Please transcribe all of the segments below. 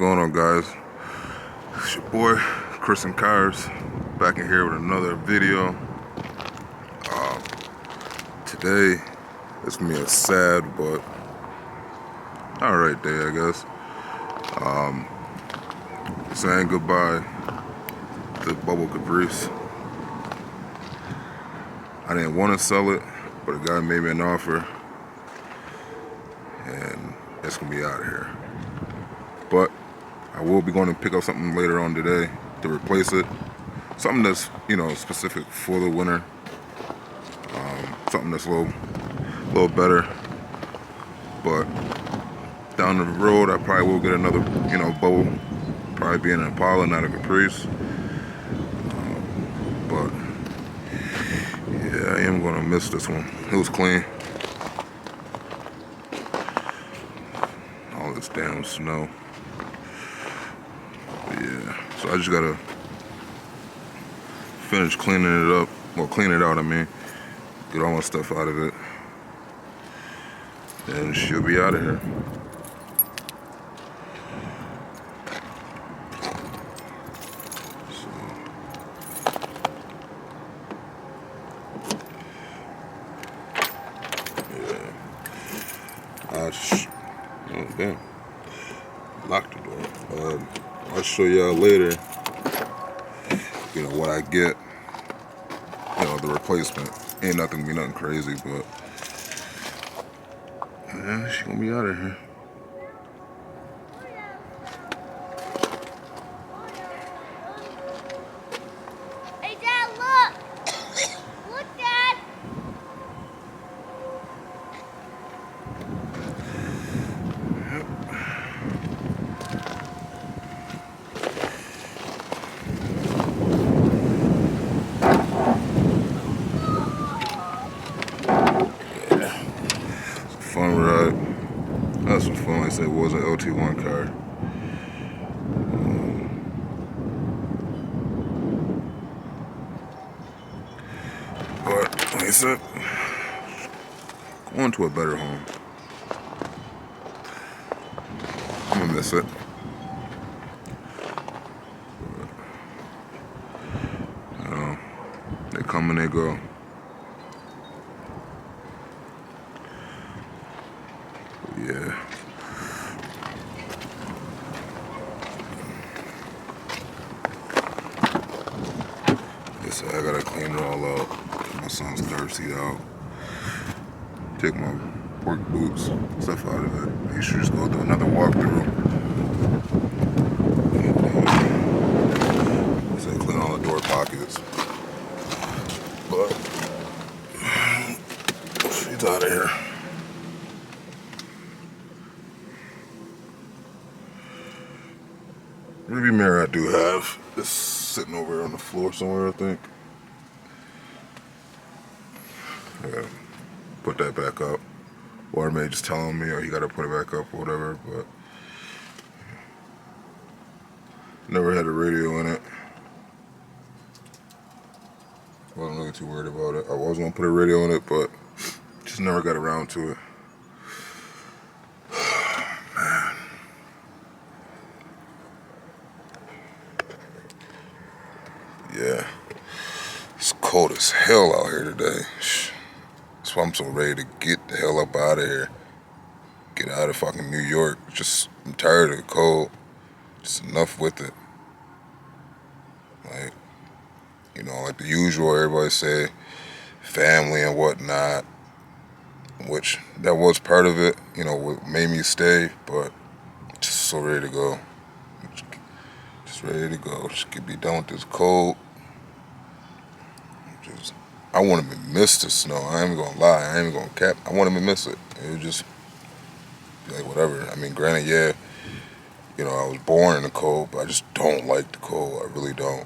going on, guys? It's your boy Chris and Cars back in here with another video. Today it's gonna be a sad but alright day, I guess. Saying goodbye to Bubble Caprice. I didn't want to sell it, but a guy made me an offer, and it's gonna be out of here. But I will be going to pick up something later on today to replace it. Something that's, specific for the winter. Something that's a little better. But down the road, I probably will get another, Bubble. Probably be an Impala, not a Caprice. But yeah, I am gonna miss this one. It was clean. All this damn snow. Yeah, so I just gotta finish cleaning it up. Well, clean it out, I mean. Get all my stuff out of it. And she'll be out of here. So, yeah. Oh, damn. Locked the door. I'll show y'all later, what I get, the replacement. Ain't nothing be nothing crazy, but yeah, she gonna be out of here. Hey, Dad, look! Look, Dad! Yep. Fun ride. That's some fun. Like I said, it was an LT1 car. But like I said, going to a better home. I'm gonna miss it. But, they come and they go. Yeah. So I gotta clean it all out. Get my son's car seat out. Take my work boots, stuff out of it. You should just go do another walkthrough. So clean all the door pockets. But she's out of here. Rearview mirror I do have. It's sitting over here on the floor somewhere, I think. I gotta put that back up. Or maybe just telling me, or you gotta put it back up or whatever, but never had a radio in it. Wasn't really too worried about it. I was gonna put a radio in it, but just never got around to it. Man. Yeah. It's cold as hell out here today. That's why I'm so ready to get the hell up out of here. Get out of fucking New York. I'm tired of the cold. Just enough with it. Like, like the usual, everybody say, family and whatnot, which that was part of it, what made me stay, but just so ready to go. Just ready to go. Just get be done with this cold. I wouldn't even miss the snow. I ain't gonna lie. I ain't even gonna cap. I wouldn't even miss it. It would just be like whatever. I mean, granted, yeah, I was born in the cold, but I just don't like the cold. I really don't.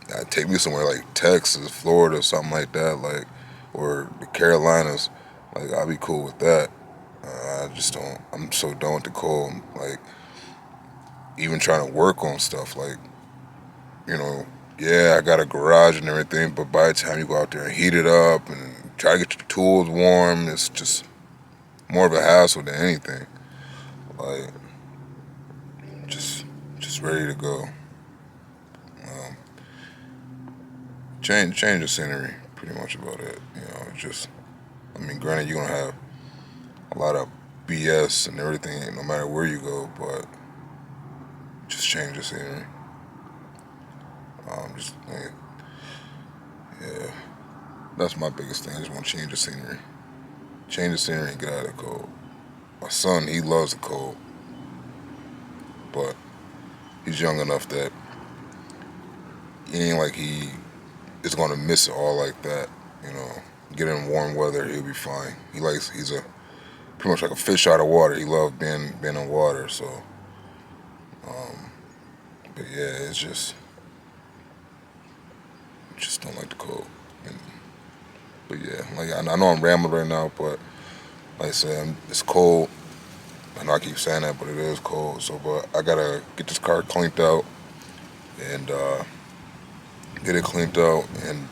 Like, take me somewhere like Texas, Florida, something like that, like, or the Carolinas. Like, I'd be cool with that. I just don't. I'm so done with the cold. Like, even trying to work on stuff, like, yeah, I got a garage and everything, but by the time you go out there and heat it up and try to get your tools warm, it's just more of a hassle than anything. like just just ready to go. Um, change the scenery, pretty much about it. Just I mean, granted you're gonna have a lot of BS and everything, no matter where you go, but just change the scenery. Just yeah, that's my biggest thing. I just want to change the scenery, and get out of the cold. My son, he loves the cold, but he's young enough that it ain't like he is gonna miss it all like that. You know, get in warm weather, he'll be fine. He's a pretty much like a fish out of water. He loves being in water. So, um, but yeah, it's just don't like the cold. And, but yeah, like I know I'm rambling right now, but like I said, it's cold. I know I keep saying that, but it is cold. So, but I gotta get this car cleaned out and get it cleaned out, and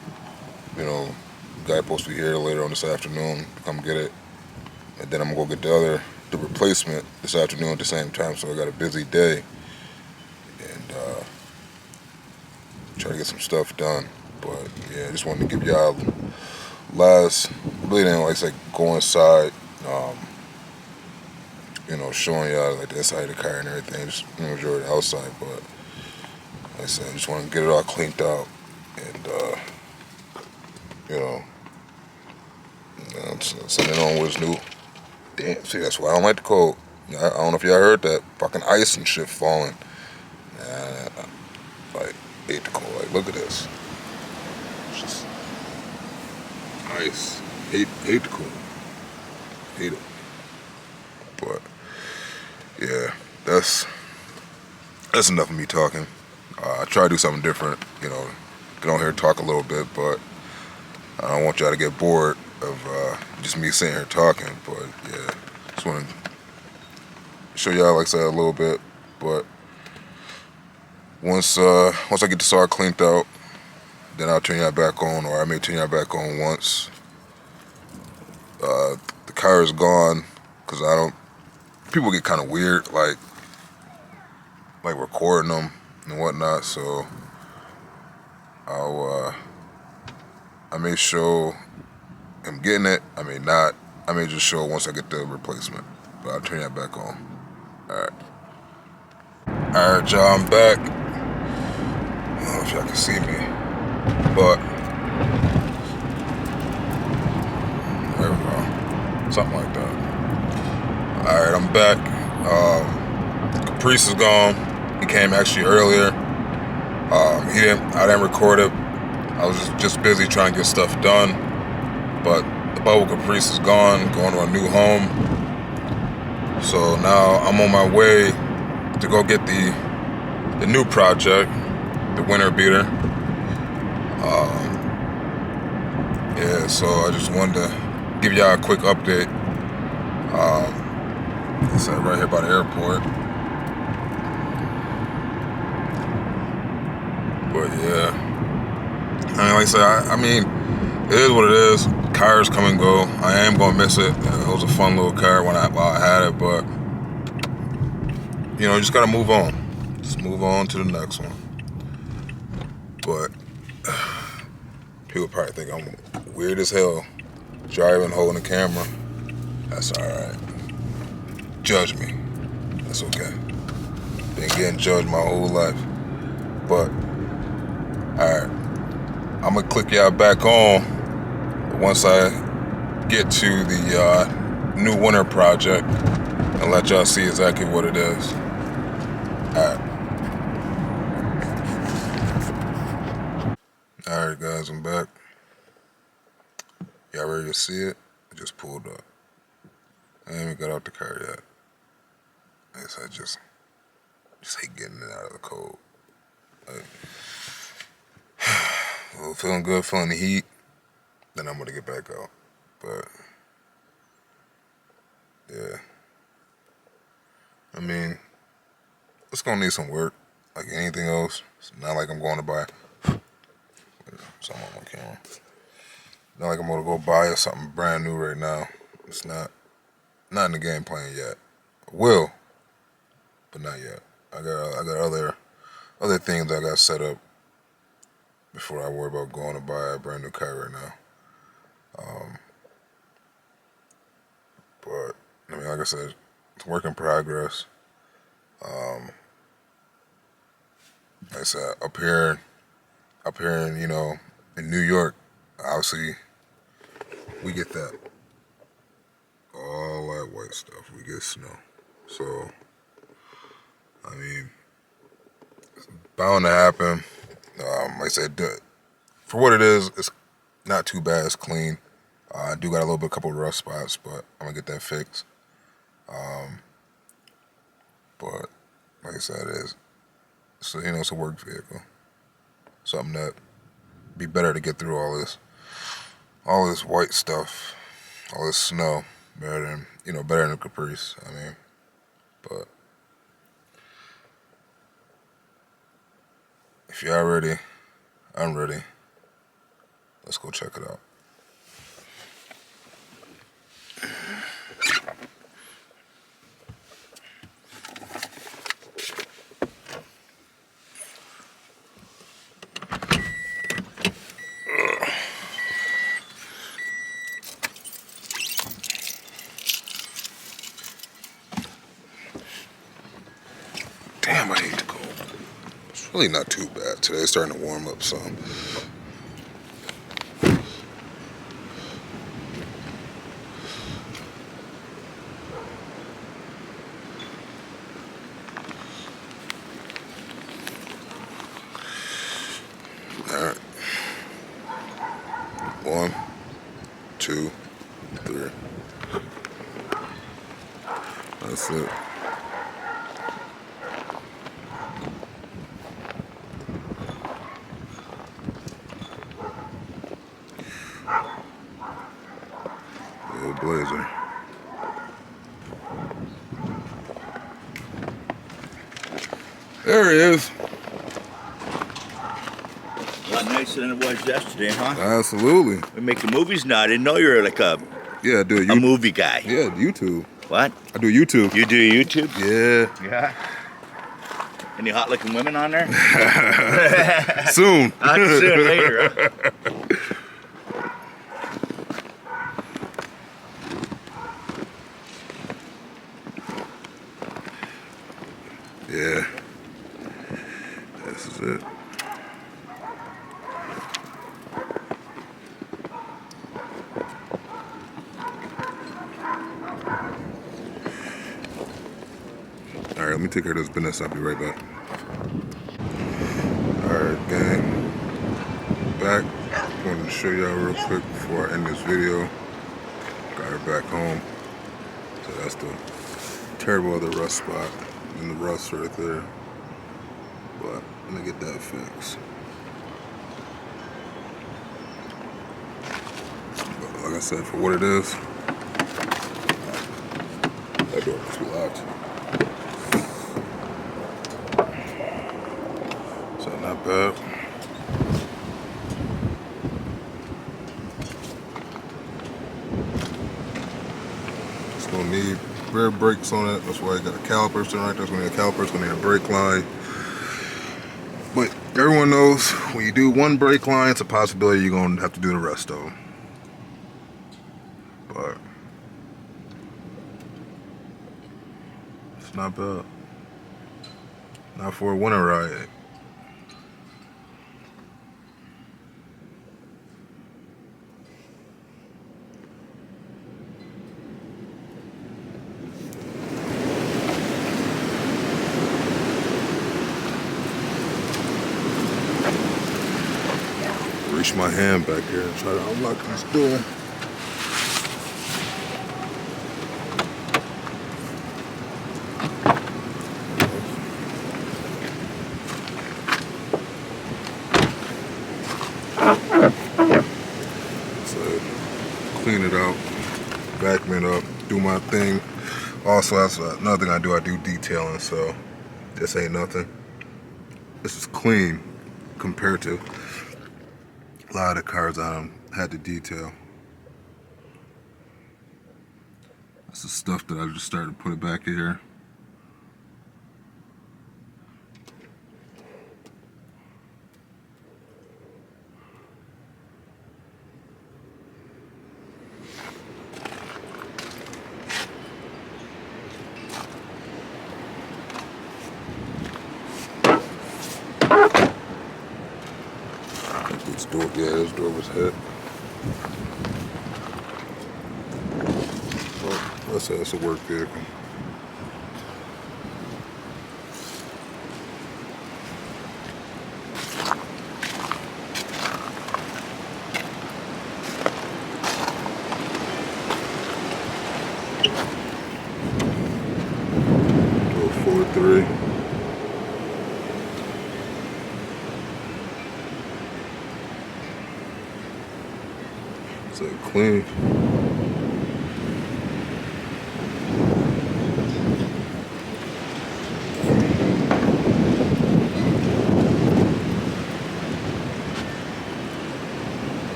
guy supposed to be here later on this afternoon to come get it, and then I'm gonna go get the replacement this afternoon at the same time. So I got a busy day and try to get some stuff done. But yeah, I just wanted to give y'all last, really didn't like say go inside, um, showing y'all like the inside of the car and everything. Just majority outside, but like I said, I just want to get it all cleaned out and you know, send it on what's new. Damn, see that's why I don't like the cold. I don't know if y'all heard that fucking ice and shit falling. Like hate the cold. Like look at this, it's just ice. Hate the cold. Hate it. But yeah, that's enough of me talking. I try to do something different. Get on here and talk a little bit, but I don't want y'all to get bored of just me sitting here talking. But yeah, just want to show y'all, like I said, a little bit. But once I get this all cleaned out, then I'll turn y'all back on, or I may turn y'all back on once the car is gone, because I don't. People get kind of weird, like recording them and whatnot. So I'll I may show him getting it. I may not. I may just show once I get the replacement. But I'll turn that back on. All right. All right, y'all. I'm back. I don't know if y'all can see me, but there we go. Something like that. All right, I'm back. Caprice is gone. He came actually earlier. He didn't. I didn't record it. I was just busy trying to get stuff done. But the bubble Caprice is gone, going to a new home. So now I'm on my way to go get the new project, the winter beater. Yeah, so I just wanted to give y'all a quick update. It's right here by the airport. But yeah, I mean, like I said, I mean, it is what it is. Cars come and go. I am gonna miss it. It was a fun little car while I had it, but you just gotta move on. Just move on to the next one. But people probably think I'm weird as hell driving, holding the camera. That's alright. Judge me. That's okay. Been getting judged my whole life. But, alright. I'm gonna click y'all back on once I get to the new winter project and let y'all see exactly what it is. Alright. Alright, guys, I'm back. Y'all ready to see it? I just pulled up. I ain't even got out the car yet. I guess I just hate getting it out of the cold. Like, well, feeling good, feeling the heat, then I'm gonna get back out. But yeah, I mean, it's gonna need some work, like anything else. It's not like I'm going to buy something on my camera. Not like I'm gonna go buy something brand new right now. It's not in the game plan yet. I will. but not yet. I got other things I got set up before I worry about going to buy a brand new car right now. But I mean, like I said, it's a work in progress. Like I said, up here in, in New York, obviously we get that all that white stuff. We get snow, so I mean, bound to happen. Like I said, for what it is, it's not too bad. It's clean. I do got a little bit, couple of rough spots, but I'm gonna get that fixed. But like I said, it's a work vehicle. Something that be better to get through all this white stuff, all this snow, better than a Caprice. I mean, but if y'all ready, I'm ready. Let's go check it out. Damn, I hate the cold. It's really not too bad today. It's starting to warm up some. Alright. 1, 2, 3. That's it. Little blazer. There he is. A lot nicer than it was yesterday, huh? Absolutely. We making movies now. I didn't know you were like a Yeah, a movie guy. Yeah, YouTube. What? I do YouTube. You do YouTube? Yeah. Yeah. Any hot looking women on there? Soon. Not soon, later, huh? Yeah. This is it. All right, let me take care of this business. I'll be right back. All right, gang. Back. Wanted to show y'all real quick before I end this video. Got her back home. So that's the terrible other rust spot and the rust right there. But let me get that fixed. But like I said, for what it is, that door must be locked. So not bad. It's gonna need rear brakes on it. That's why I got a caliper sitting right there. It's gonna need a caliper. It's gonna need a brake line. But everyone knows when you do one brake line, it's a possibility you're gonna have to do the rest of them. But it's not bad. Not for a winter ride. Reach my hand back here and try to unlock this door. So clean it out, vacuum it up, do my thing. Also, that's another thing I do. I do detailing, so this ain't nothing. This is clean compared to a lot of the cars I had to detail. That's the stuff that I just started to put it back in here. door, yeah, this door was hit. Well, let's say it's a work vehicle. Door 4-3. So clean.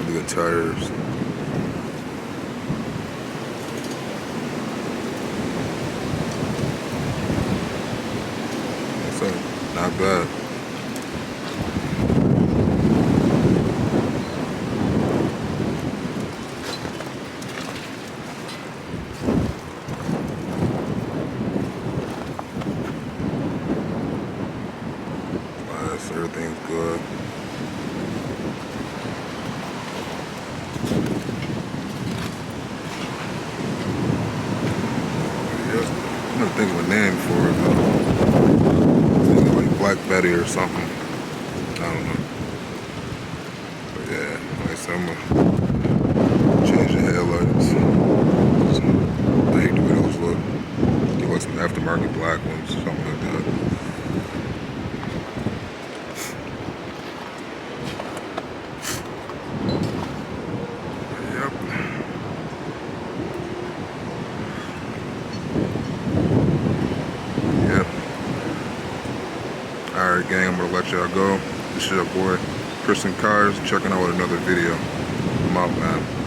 The tires. That's it. Not bad. Nice, everything's good. I'm gonna think of a name for it though. Thinking like Black Betty or something. I don't know. But yeah, like I said, I'm gonna change the headlights. I hate the way those look. Get like some aftermarket black ones, something like that. Yep. Yep. Alright gang, I'm gonna let y'all go. This is your boy, Chris and Cars, checking out with another video. I'm out, man.